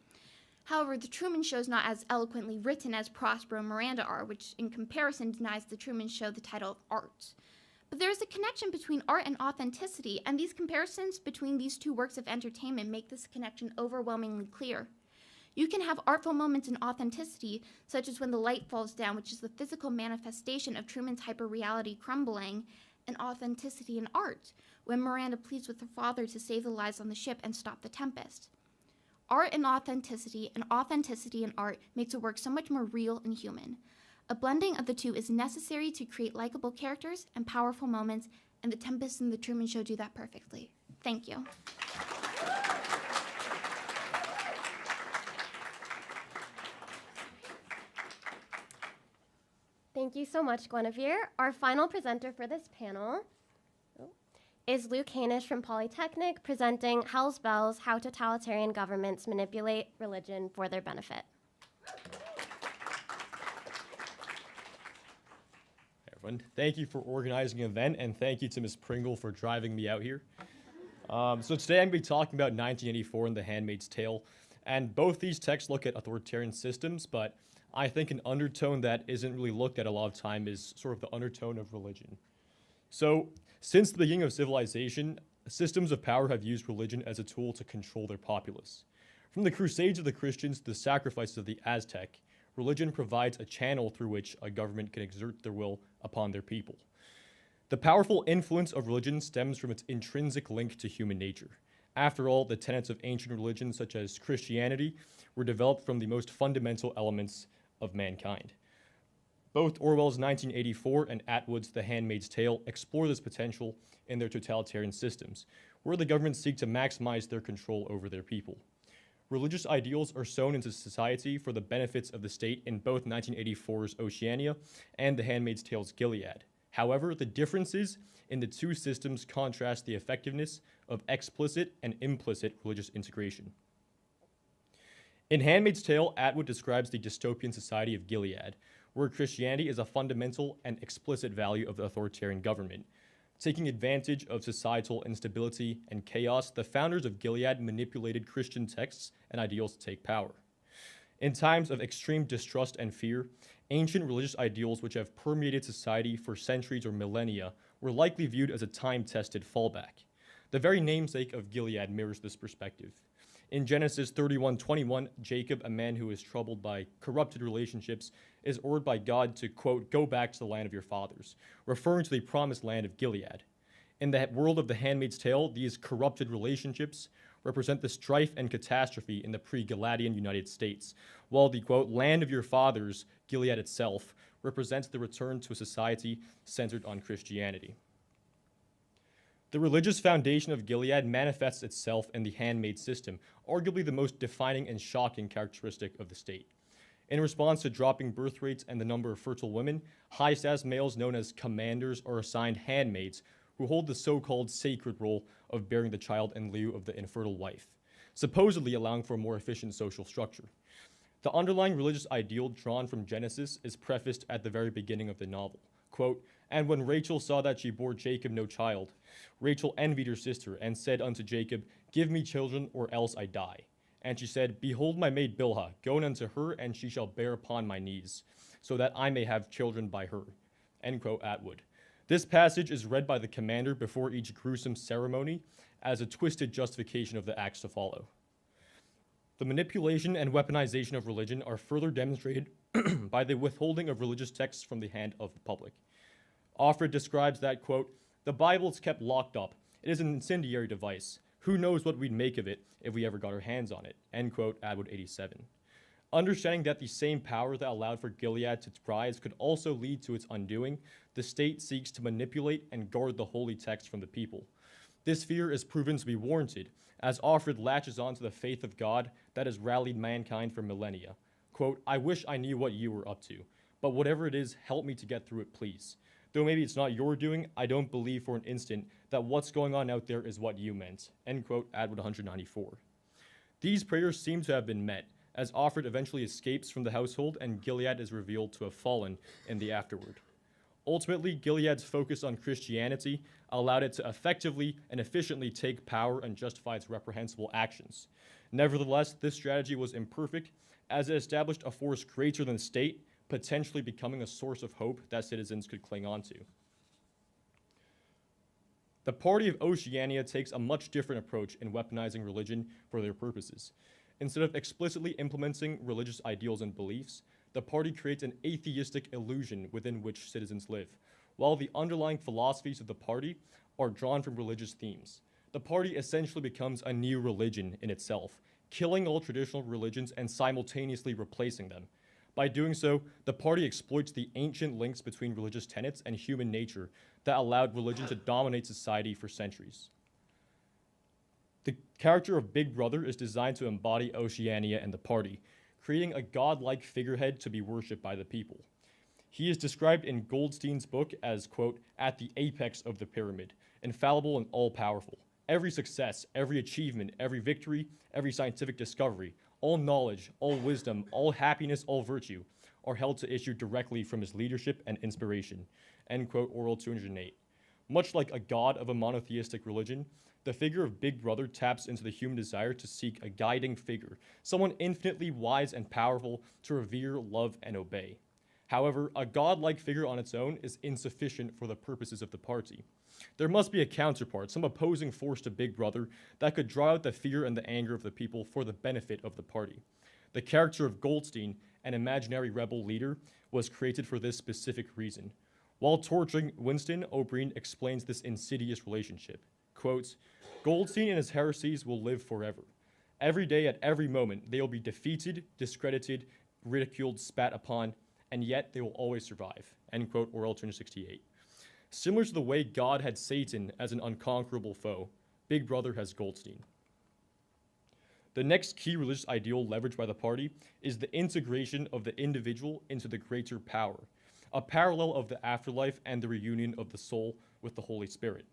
However, The Truman Show is not as eloquently written as Prospero and Miranda are, which in comparison denies The Truman Show the title of art. But there is a connection between art and authenticity, and these comparisons between these two works of entertainment make this connection overwhelmingly clear. You can have artful moments in authenticity, such as when the light falls down, which is the physical manifestation of Truman's hyperreality crumbling, and authenticity in art, when Miranda pleads with her father to save the lives on the ship and stop the tempest. Art and authenticity in art makes a work so much more real and human. A blending of the two is necessary to create likable characters and powerful moments, and The Tempest and The Truman Show do that perfectly. Thank you. Thank you so much, Guinevere. Our final presenter for this panel is Luke Hanish from Polytechnic, presenting Hell's Bells, How Totalitarian Governments Manipulate Religion for Their Benefit. Hey everyone, thank you for organizing the event, and thank you to Ms. Pringle for driving me out here. So today I'm going to be talking about 1984 and The Handmaid's Tale, and both these texts look at authoritarian systems, but I think an undertone that isn't really looked at a lot of time is sort of the undertone of religion. So, since the beginning of civilization, systems of power have used religion as a tool to control their populace. From the Crusades of the Christians to the sacrifices of the Aztec, religion provides a channel through which a government can exert their will upon their people. The powerful influence of religion stems from its intrinsic link to human nature. After all, the tenets of ancient religions, such as Christianity, were developed from the most fundamental elements of mankind. Both Orwell's 1984 and Atwood's The Handmaid's Tale explore this potential in their totalitarian systems, where the governments seek to maximize their control over their people. Religious ideals are sown into society for the benefits of the state in both 1984's Oceania and The Handmaid's Tale's Gilead. However, the differences in the two systems contrast the effectiveness of explicit and implicit religious integration. In Handmaid's Tale, Atwood describes the dystopian society of Gilead, where Christianity is a fundamental and explicit value of the authoritarian government. Taking advantage of societal instability and chaos, the founders of Gilead manipulated Christian texts and ideals to take power. In times of extreme distrust and fear, ancient religious ideals which have permeated society for centuries or millennia were likely viewed as a time-tested fallback. The very namesake of Gilead mirrors this perspective. In Genesis 31:21, Jacob, a man who is troubled by corrupted relationships, is ordered by God to, quote, go back to the land of your fathers, referring to the promised land of Gilead. In the world of The Handmaid's Tale, these corrupted relationships represent the strife and catastrophe in the pre-Giladian United States, while the, quote, land of your fathers, Gilead itself, represents the return to a society centered on Christianity. The religious foundation of Gilead manifests itself in the handmaid system, arguably the most defining and shocking characteristic of the state. In response to dropping birth rates and the number of fertile women, high-status males known as commanders are assigned handmaids who hold the so-called sacred role of bearing the child in lieu of the infertile wife, supposedly allowing for a more efficient social structure. The underlying religious ideal drawn from Genesis is prefaced at the very beginning of the novel. Quote, and when Rachel saw that she bore Jacob no child, Rachel envied her sister and said unto Jacob, give me children, or else I die. And she said, behold my maid Bilhah, go unto her, and she shall bear upon my knees, so that I may have children by her. End quote, Atwood. This passage is read by the commander before each gruesome ceremony as a twisted justification of the acts to follow. The manipulation and weaponization of religion are further demonstrated by the withholding of religious texts from the hand of the public. Offred describes that, quote, the Bible is kept locked up. It is an incendiary device. Who knows what we'd make of it if we ever got our hands on it, end quote, Atwood 87. Understanding that the same power that allowed for Gilead to rise could also lead to its undoing, the state seeks to manipulate and guard the holy text from the people. This fear is proven to be warranted, as Offred latches onto the faith of God that has rallied mankind for millennia. Quote, I wish I knew what you were up to, but whatever it is, help me to get through it, please. Though maybe it's not your doing, I don't believe for an instant that what's going on out there is what you meant, end quote, Atwood 194. These prayers seem to have been met, as Offred eventually escapes from the household and Gilead is revealed to have fallen in the afterward. Ultimately, Gilead's focus on Christianity allowed it to effectively and efficiently take power and justify its reprehensible actions. Nevertheless, this strategy was imperfect as it established a force greater than the state, potentially becoming a source of hope that citizens could cling on to. The Party of Oceania takes a much different approach in weaponizing religion for their purposes. Instead of explicitly implementing religious ideals and beliefs, the party creates an atheistic illusion within which citizens live, while the underlying philosophies of the party are drawn from religious themes. The party essentially becomes a new religion in itself, killing all traditional religions and simultaneously replacing them. By doing so, the party exploits the ancient links between religious tenets and human nature that allowed religion to dominate society for centuries. The character of Big Brother is designed to embody Oceania and the party, creating a godlike figurehead to be worshipped by the people. He is described in Goldstein's book as, quote, at the apex of the pyramid, infallible and all-powerful. Every success, every achievement, every victory, every scientific discovery, all knowledge, all wisdom, all happiness, all virtue are held to issue directly from his leadership and inspiration, end quote, Oral 208. Much like a god of a monotheistic religion, the figure of Big Brother taps into the human desire to seek a guiding figure, someone infinitely wise and powerful to revere, love, and obey. However, a godlike figure on its own is insufficient for the purposes of the party. There must be a counterpart, some opposing force to Big Brother that could draw out the fear and the anger of the people for the benefit of the party. The character of Goldstein, an imaginary rebel leader, was created for this specific reason. While torturing Winston, O'Brien explains this insidious relationship. Quote, Goldstein and his heresies will live forever. Every day, at every moment, they will be defeated, discredited, ridiculed, spat upon, and yet they will always survive, end quote, Oral 268. Similar to the way God had Satan as an unconquerable foe, Big Brother has Goldstein. The next key religious ideal leveraged by the party is the integration of the individual into the greater power, a parallel of the afterlife and the reunion of the soul with the Holy Spirit.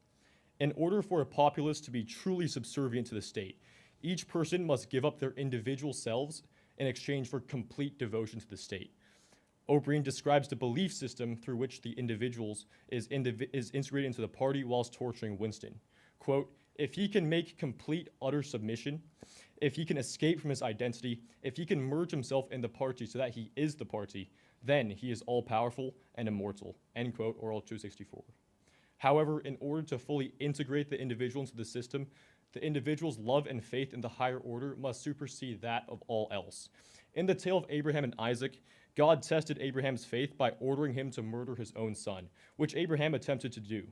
In order for a populace to be truly subservient to the state, each person must give up their individual selves in exchange for complete devotion to the state. O'Brien describes the belief system through which the individuals is integrated into the party whilst torturing Winston. Quote, if he can make complete, utter submission, if he can escape from his identity, if he can merge himself in the party so that he is the party, then he is all-powerful and immortal, end quote, Oral 264. However, in order to fully integrate the individual into the system, the individual's love and faith in the higher order must supersede that of all else. In the tale of Abraham and Isaac, God tested Abraham's faith by ordering him to murder his own son, which Abraham attempted to do.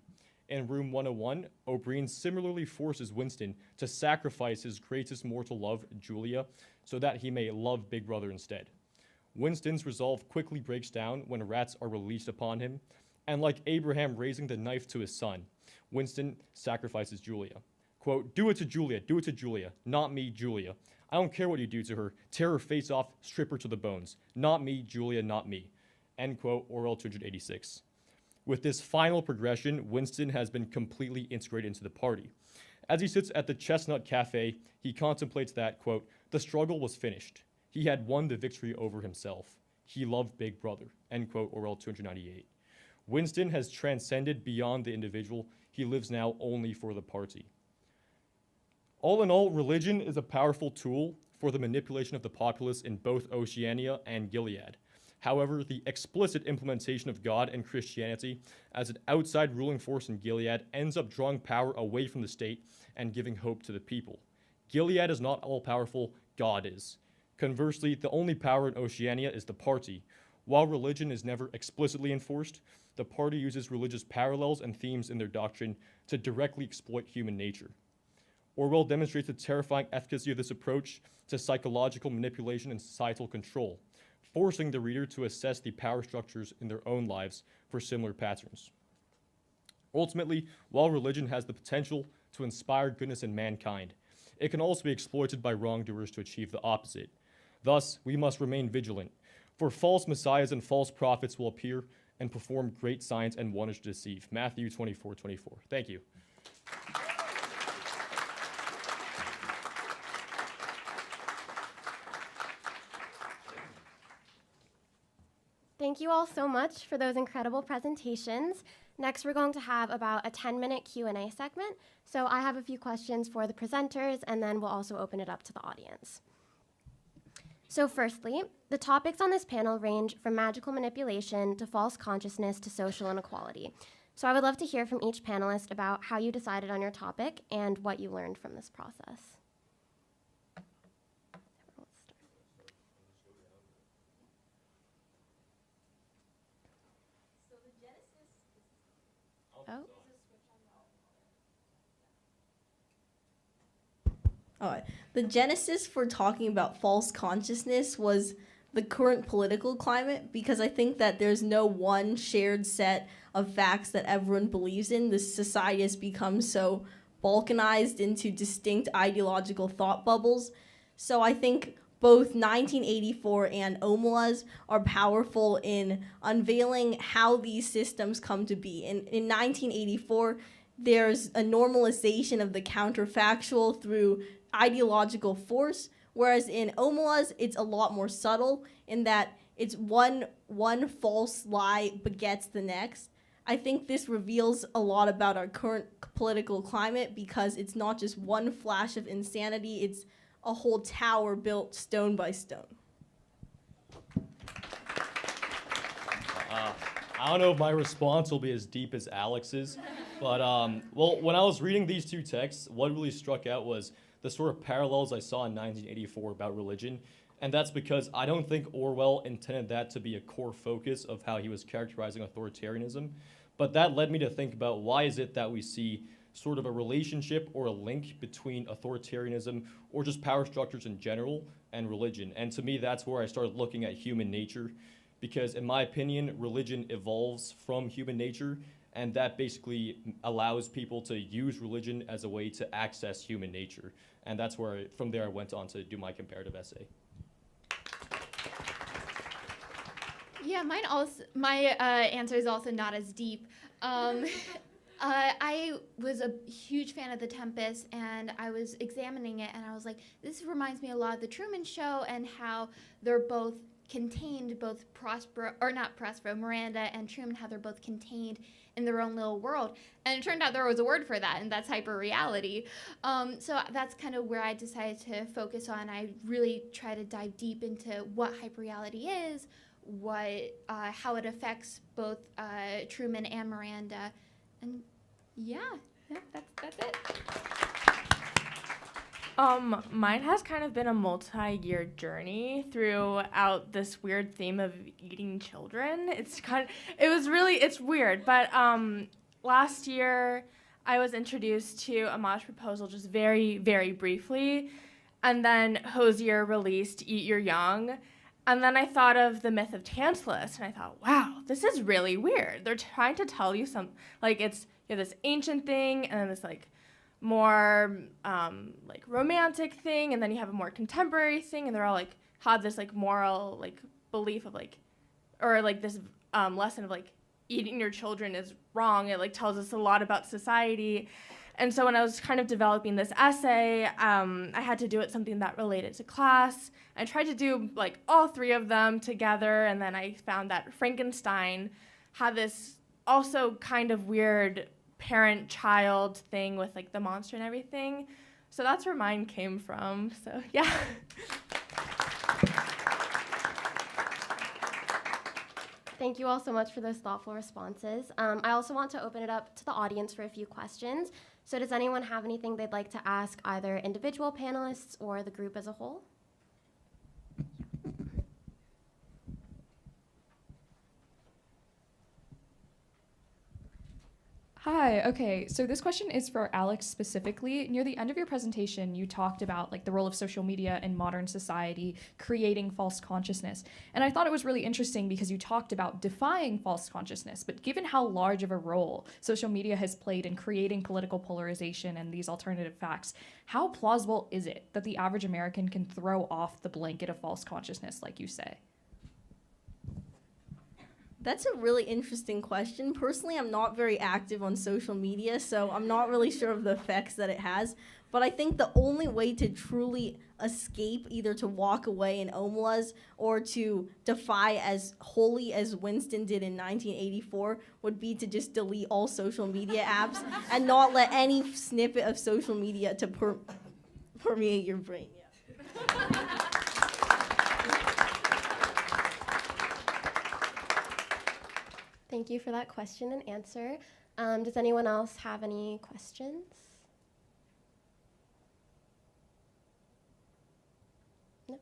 In Room 101, O'Brien similarly forces Winston to sacrifice his greatest mortal love, Julia, so that he may love Big Brother instead. Winston's resolve quickly breaks down when rats are released upon him, and like Abraham raising the knife to his son, Winston sacrifices Julia. Quote, do it to Julia, not me, Julia. I don't care what you do to her. Tear her face off, strip her to the bones. Not me, Julia, not me. End quote, Oral 286. With this final progression, Winston has been completely integrated into the party. As he sits at the Chestnut Cafe, he contemplates that, quote, the struggle was finished. He had won the victory over himself. He loved Big Brother, end quote, Oral 298. Winston has transcended beyond the individual. He lives now only for the party. All in all, religion is a powerful tool for the manipulation of the populace in both Oceania and Gilead. However, the explicit implementation of God and Christianity as an outside ruling force in Gilead ends up drawing power away from the state and giving hope to the people. Gilead is not all-powerful, God is. Conversely, the only power in Oceania is the party. While religion is never explicitly enforced, the party uses religious parallels and themes in their doctrine to directly exploit human nature. Orwell demonstrates the terrifying efficacy of this approach to psychological manipulation and societal control, forcing the reader to assess the power structures in their own lives for similar patterns. Ultimately, while religion has the potential to inspire goodness in mankind, it can also be exploited by wrongdoers to achieve the opposite. Thus, we must remain vigilant, for false messiahs and false prophets will appear and perform great signs and wonders to deceive. Matthew 24:24. Thank you. Thank you you all so much for those incredible presentations. Next, we're going to have about a 10-minute Q&A segment. So I have a few questions for the presenters, and then we'll also open it up to the audience. So firstly, the topics on this panel range from magical manipulation to false consciousness to social inequality. So I would love to hear from each panelist about how you decided on your topic and what you learned from this process. Oh. All right. The genesis for talking about false consciousness was the current political climate, because I think that there's no one shared set of facts that everyone believes in. The society has become so balkanized into distinct ideological thought bubbles. So I think both 1984 and Omelas are powerful in unveiling how these systems come to be. In 1984, there's a normalization of the counterfactual through ideological force, whereas in Omelas, it's a lot more subtle in that it's one false lie begets the next. I think this reveals a lot about our current political climate, because it's not just one flash of insanity, it's a whole tower built stone by stone. I don't know if my response will be as deep as Alex's, but well, when I was reading these two texts, what really struck out was the sort of parallels I saw in 1984 about religion, and that's because I don't think Orwell intended that to be a core focus of how he was characterizing authoritarianism, but that led me to think about why is it that we see sort of a relationship or a link between authoritarianism or just power structures in general and religion. And to me, that's where I started looking at human nature, because in my opinion, religion evolves from human nature, and that basically allows people to use religion as a way to access human nature. And that's where, from there, I went on to do my comparative essay. Yeah, my answer is also not as deep. I was a huge fan of The Tempest, and I was examining it, and I was like, this reminds me a lot of The Truman Show and how they're both contained, both Miranda and Truman, how they're both contained in their own little world. And it turned out there was a word for that, and that's hyperreality. So that's kind of where I decided to focus on. I really try to dive deep into what hyperreality is, how it affects both Truman and Miranda. And yeah, that's it. Mine has kind of been a multi-year journey throughout this weird theme of eating children. It's weird, but last year I was introduced to a Amash proposal just very, very briefly, and then Hosier released Eat Your Young, and then I thought of the myth of Tantalus, and I thought, wow, this is really weird. They're trying to tell you it's this ancient thing, and then this more romantic thing, and then you have a more contemporary thing, and they're all had this moral belief of this lesson of eating your children is wrong. It tells us a lot about society. And so when I was kind of developing this essay, I had to do it something that related to class. I tried to do all three of them together, and then I found that Frankenstein had this also kind of weird parent-child thing with the monster and everything. So that's where mine came from. So yeah. Thank you all so much for those thoughtful responses. I also want to open it up to the audience for a few questions. So does anyone have anything they'd like to ask either individual panelists or the group as a whole? Hi, okay, so this question is for Alex specifically. Near the end of your presentation, you talked about the role of social media in modern society, creating false consciousness. And I thought it was really interesting because you talked about defying false consciousness, but given how large of a role social media has played in creating political polarization and these alternative facts, how plausible is it that the average American can throw off the blanket of false consciousness, like you say? That's a really interesting question. Personally, I'm not very active on social media, so I'm not really sure of the effects that it has. But I think the only way to truly escape, either to walk away in Omelas or to defy as wholly as Winston did in 1984, would be to just delete all social media apps and not let any snippet of social media to permeate your brain. Yeah. Thank you for that question and answer. Does anyone else have any questions? No?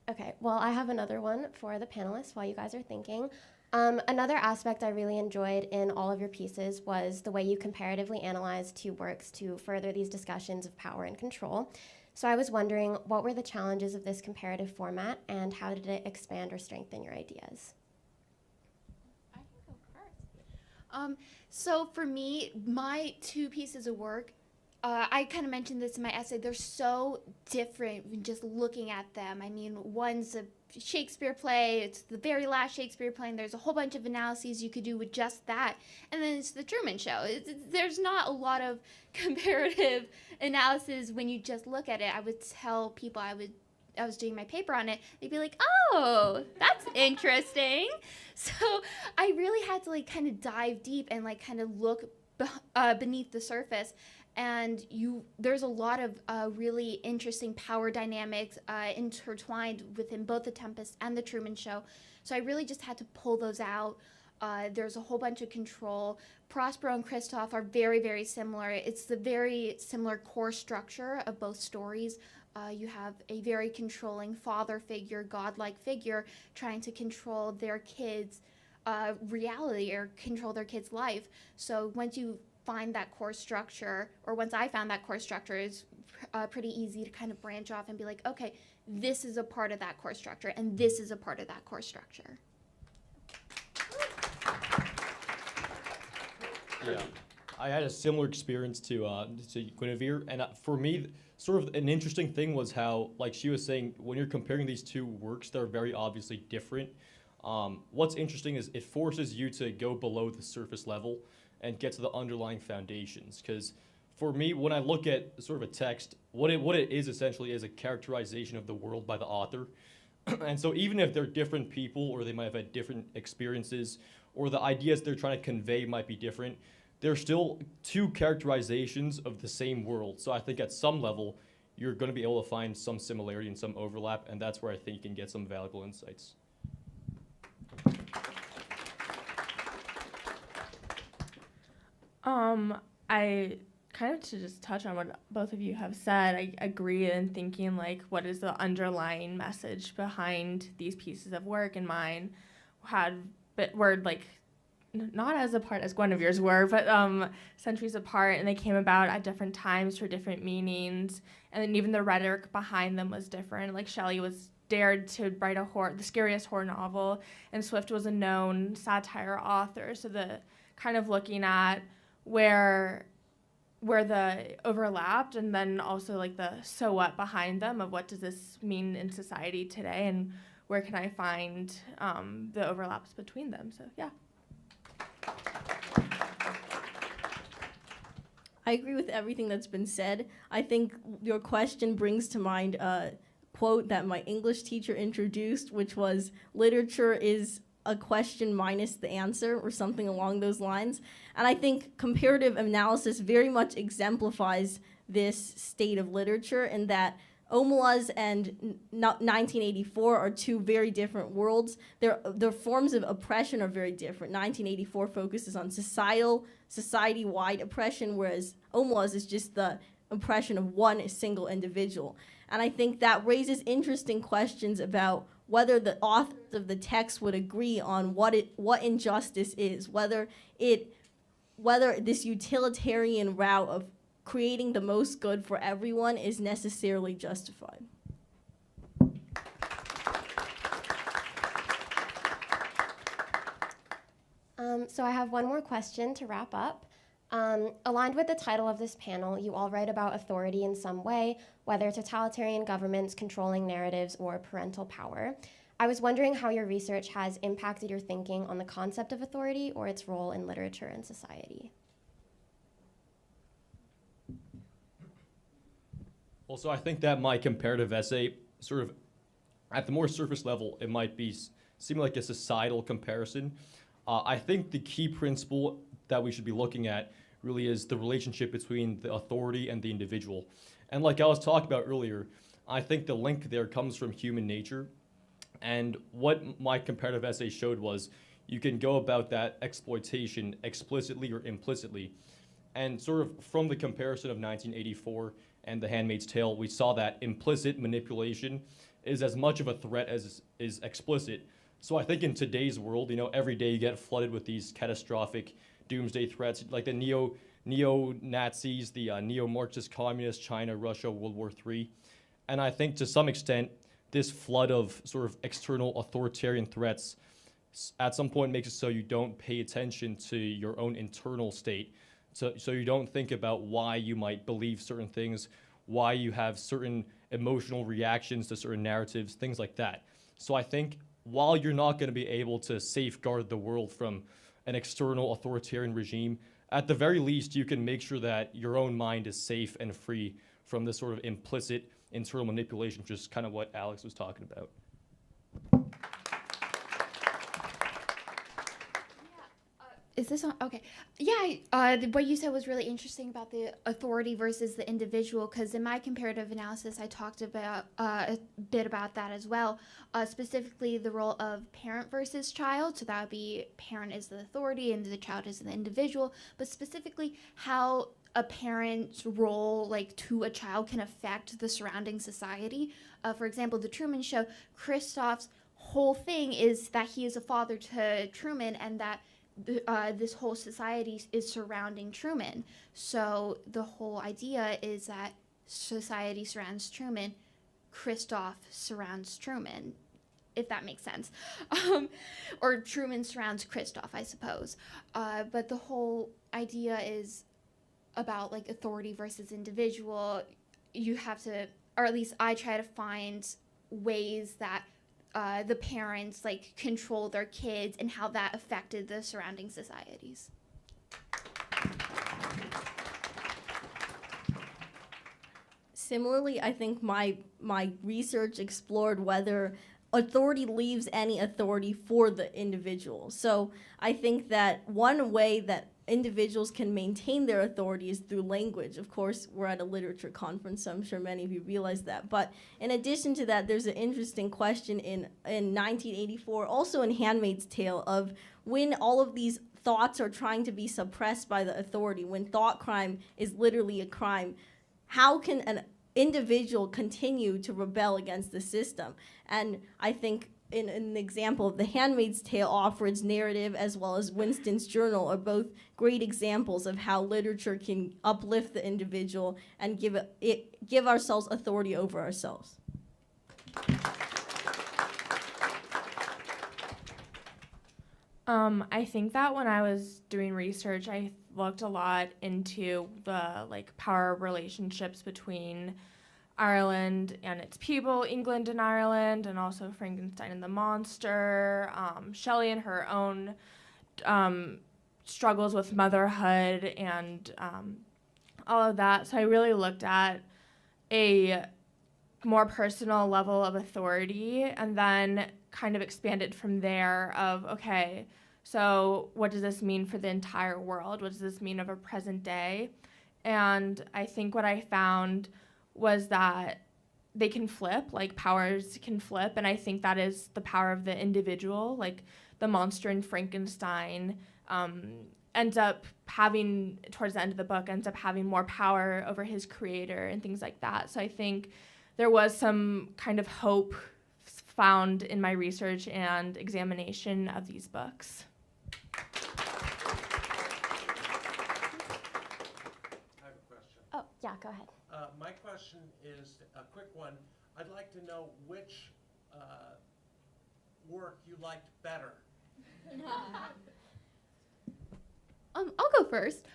Okay, well, I have another one for the panelists while you guys are thinking. Another aspect I really enjoyed in all of your pieces was the way you comparatively analyzed two works to further these discussions of power and control. So I was wondering, what were the challenges of this comparative format, and how did it expand or strengthen your ideas? So for me, my two pieces of work, I kind of mentioned this in my essay, they're so different when just looking at them. I mean, one's a Shakespeare play, it's the very last Shakespeare play, and there's a whole bunch of analyses you could do with just that. And then it's the Truman Show. There's not a lot of comparative analysis when you just look at it. I would tell people I was doing my paper on it, they'd be like, oh, that's interesting. So I really had to like kind of dive deep and like kind of look beneath the surface. And there's a lot of really interesting power dynamics intertwined within both The Tempest and The Truman Show. So I really just had to pull those out. There's a whole bunch of control. Prospero and Christoph are very, very similar. It's the very similar core structure of both stories. You have a very controlling father figure, godlike figure, trying to control their kids' reality or control their kids' life. So once you find that core structure, or once I found that core structure, it's pretty easy to kind of branch off and be like, okay, this is a part of that core structure, and this is a part of that core structure. Yeah, I had a similar experience to Guinevere, and for me, sort of an interesting thing was how, like she was saying, when you're comparing these two works, they're very obviously different. What's interesting is it forces you to go below the surface level and get to the underlying foundations. Because for me, when I look at sort of a text, what it is essentially is a characterization of the world by the author. And so even if they're different people, or they might have had different experiences, or the ideas they're trying to convey might be different, they're still two characterizations of the same world. So I think at some level, you're going to be able to find some similarity and some overlap, and that's where I think you can get some valuable insights. I kind of, to just touch on what both of you have said, I agree in thinking like, what is the underlying message behind these pieces of work? And mine were like not as apart as Guinevere's were, but centuries apart, and they came about at different times for different meanings, and then even the rhetoric behind them was different. Like Shelley was dared to write the scariest horror novel, and Swift was a known satire author. So the kind of looking at where the overlapped, and then also like the so what behind them of what does this mean in society today, and where can I find the overlaps between them. So yeah. I agree with everything that's been said. I think your question brings to mind a quote that my English teacher introduced, which was, literature is a question minus the answer, or something along those lines. And I think comparative analysis very much exemplifies this state of literature, in that Omelas and 1984 are two very different worlds. Their forms of oppression are very different. 1984 focuses on society-wide oppression, whereas Omelas is just the oppression of one single individual. And I think that raises interesting questions about whether the authors of the text would agree on what injustice is, whether this utilitarian route of creating the most good for everyone is necessarily justified. So I have one more question to wrap up. Aligned with the title of this panel, you all write about authority in some way, whether totalitarian governments, controlling narratives, or parental power. I was wondering how your research has impacted your thinking on the concept of authority or its role in literature and society. Also, I think that my comparative essay, sort of at the more surface level, it might be seem like a societal comparison. I think the key principle that we should be looking at really is the relationship between the authority and the individual. And like I was talking about earlier, I think the link there comes from human nature. And what my comparative essay showed was you can go about that exploitation explicitly or implicitly. And sort of from the comparison of 1984 and The Handmaid's Tale, we saw that implicit manipulation is as much of a threat as is explicit. So I think in today's world, every day you get flooded with these catastrophic doomsday threats, like the neo-Nazis, the neo-Marxist communists, China, Russia, World War III. And I think to some extent, this flood of sort of external authoritarian threats at some point makes it so you don't pay attention to your own internal state. So you don't think about why you might believe certain things, why you have certain emotional reactions to certain narratives, things like that. So I think while you're not going to be able to safeguard the world from an external authoritarian regime, at the very least, you can make sure that your own mind is safe and free from this sort of implicit internal manipulation, which is kind of what Alex was talking about. Is this on? Okay. Yeah, what you said was really interesting about the authority versus the individual, because in my comparative analysis, I talked about a bit about that as well, specifically the role of parent versus child. So that would be parent is the authority and the child is the individual, but specifically how a parent's role, like to a child, can affect the surrounding society. For example, the Truman Show, Christoph's whole thing is that he is a father to Truman, and that this whole society is surrounding Truman. So the whole idea is that society surrounds Truman, Christoph surrounds Truman, if that makes sense. Or Truman surrounds Christoph, I suppose. But the whole idea is about like authority versus individual. You have to, or at least I try to find ways that the parents like control their kids and how that affected the surrounding societies. Similarly, I think my research explored whether authority leaves any authority for the individual. So I think that one way that individuals can maintain their authority is through language. Of course, we're at a literature conference, so I'm sure many of you realize that. But in addition to that, there's an interesting question in 1984, also in Handmaid's Tale, of when all of these thoughts are trying to be suppressed by the authority, when thought crime is literally a crime, how can an individual continue to rebel against the system? And I think in an example of The Handmaid's Tale, Offred's narrative as well as Winston's journal are both great examples of how literature can uplift the individual and give ourselves authority over ourselves. I think that when I was doing research, I looked a lot into the power relationships between Ireland and its people, England and Ireland, and also Frankenstein and the monster, Shelley and her own struggles with motherhood and all of that. So I really looked at a more personal level of authority and then kind of expanded from there of, okay, so what does this mean for the entire world? What does this mean of a present day? And I think what I found was that they can flip, powers can flip, and I think that is the power of the individual. The monster in Frankenstein ends up having, towards the end of the book, ends up having more power over his creator and things like that. So I think there was some kind of hope found in my research and examination of these books. I have a question. Oh, yeah, go ahead. My question is a quick one. I'd like to know which work you liked better. I'll go first.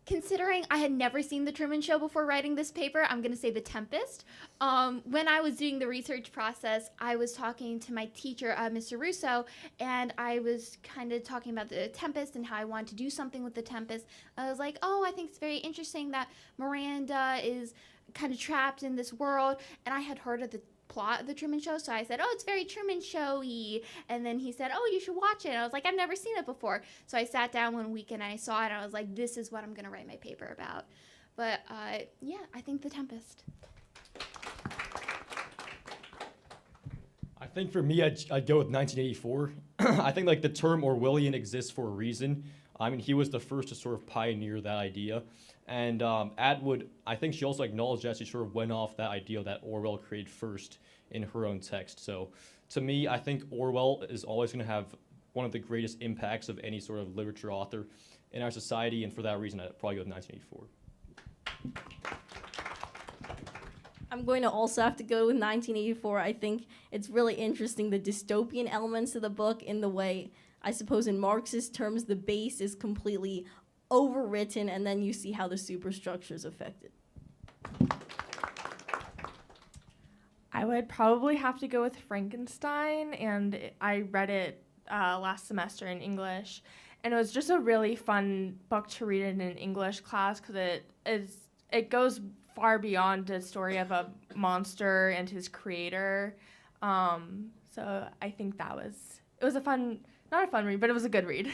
Considering I had never seen The Truman Show before writing this paper, I'm going to say The Tempest. When I was doing the research process, I was talking to my teacher, Mr. Russo, and I was kind of talking about The Tempest and how I wanted to do something with The Tempest. I was like, oh, I think it's very interesting that Miranda is kind of trapped in this world, and I had heard of the plot of The Truman Show, so I said, oh, it's very Truman Show-y, and then he said, oh, you should watch it, and I was like, I've never seen it before, so I sat down one week and I saw it, and I was like, this is what I'm going to write my paper about. But yeah, I think The Tempest. I think for me, I'd go with 1984. I think like the term Orwellian exists for a reason. I mean, he was the first to sort of pioneer that idea. And Atwood, I think she also acknowledged that she sort of went off that idea that Orwell created first in her own text. So to me, I think Orwell is always going to have one of the greatest impacts of any sort of literature author in our society. And for that reason, I'd probably go with 1984. I'm going to also have to go with 1984. I think it's really interesting, the dystopian elements of the book, in the way, I suppose in Marxist terms, the base is completely overwritten, and then you see how the superstructure is affected. I would probably have to go with Frankenstein, and I read it last semester in English, and it was just a really fun book to read in an English class because it goes far beyond the story of a monster and his creator. So I think it was a fun, not a fun read, but it was a good read.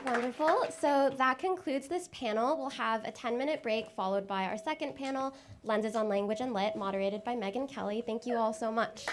Wonderful. So that concludes this panel. We'll have a 10-minute break followed by our second panel, Lenses on Language and Lit, moderated by Megan Kelly. Thank you all so much.